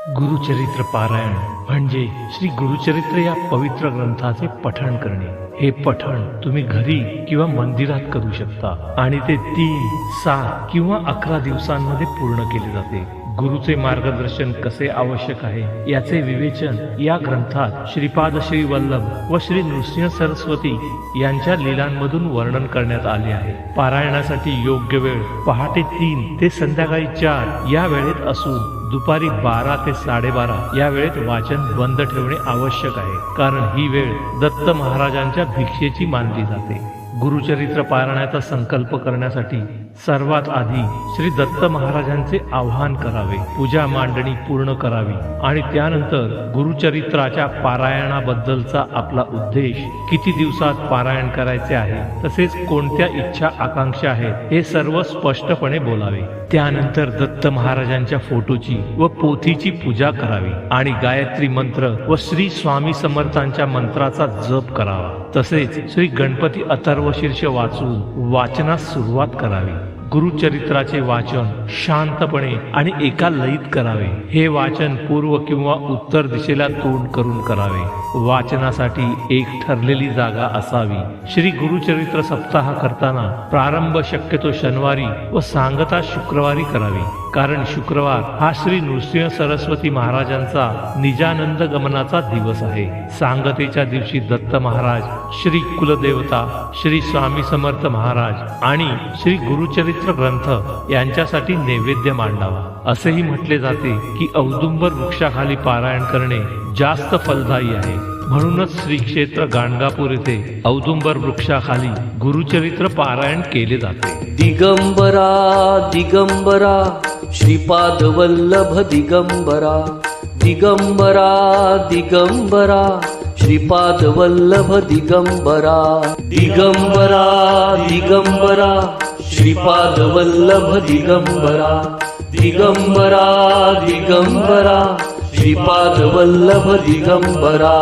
गुरुचरित्र पारायण म्हणजे श्री गुरुचरित्र या पवित्र ग्रंथाचे पठण करणे। हे पठण तुम्ही घरी किंवा मंदिरात करू शकता आणि ते 3, 7 किंवा 11 दिवसांमध्ये पूर्ण केले जाते। गुरुचे मार्गदर्शन कसे आवश्यक आहे याचे विवेचन या ग्रंथात श्रीपाद श्री वल्लभ व श्री नृसिंह सरस्वती यांच्या लीलांमधून वर्णन करण्यात आले आहे। पारायणासाठी योग्य वेळ पहाटे 3 ते संध्याकाळी 4 या वेळेत असून दुपारी 12 ते 12:30 या वेळेत वाचन बंद ठेवणे आवश्यक आहे, कारण ही वेळ दत्त महाराजांच्या भिक्षेची मानली जाते। गुरुचरित्र पारायणाचा संकल्प करण्यासाठी सर्वात आधी श्री दत्त महाराजांचे आवाहन करावे, पूजा मांडणी पूर्ण करावी आणि त्यानंतर गुरुचरित्राच्या पारायणाबद्दलचा आपला उद्देश, किती दिवसात पारायण करायचे आहे, तसेच कोणत्या इच्छा आकांक्षा आहेत हे सर्व स्पष्टपणे बोलावे। त्यानंतर दत्त महाराजांच्या फोटोची व पोथीची पूजा करावी आणि गायत्री मंत्र व श्री स्वामी समर्थांच्या मंत्राचा जप करावा। तसेच श्री गणपती अथर्वशीर्ष वाचून वाचनास सुरुवात करावी। गुरुचरित्राचे वाचन शांतपणे आणि एका लयीत करावे। हे वाचन पूर्व किंवा उत्तर दिशेला तोंड करून करावे। वाचनासाठी एक ठरलेली जागा असावी। श्री गुरुचरित्र सप्ताह करताना प्रारंभ शक्यतो शनिवारी व सांगता शुक्रवारी करावी, कारण शुक्रवार हा श्री नृसिंह सरस्वती महाराजांचा निजानंद गमनाचा दिवस आहे। सांगतेच्या दिवशी दत्त महाराज, श्री कुलदेवता श्री स्वामी समर्थ महाराज आणि श्री गुरुचरित्र ग्रंथ यांच्यासाठी नैवेद्य मांडावा। असेही म्हटले जाते की औदुंबर वृक्षाखाली पारायण करणे जास्त फलदायी आहे, म्हणूनच श्री क्षेत्र गाणगापूर येथे औदुंबर वृक्षाखाली गुरुचरित्र पारायण केले जाते। दिगंबरा दिगंबरा श्रीपाद वल्लभ दिगंबरा, दिगंबरा दिगंबरा श्रीपाद वल्लभ दिगंबरा, दिगंबरा दिगंबरा श्रीपाद वल्लभ दिगंबरा, दिगंबरा दिगंबरा श्रीपाद वल्लभ दिगंबरा।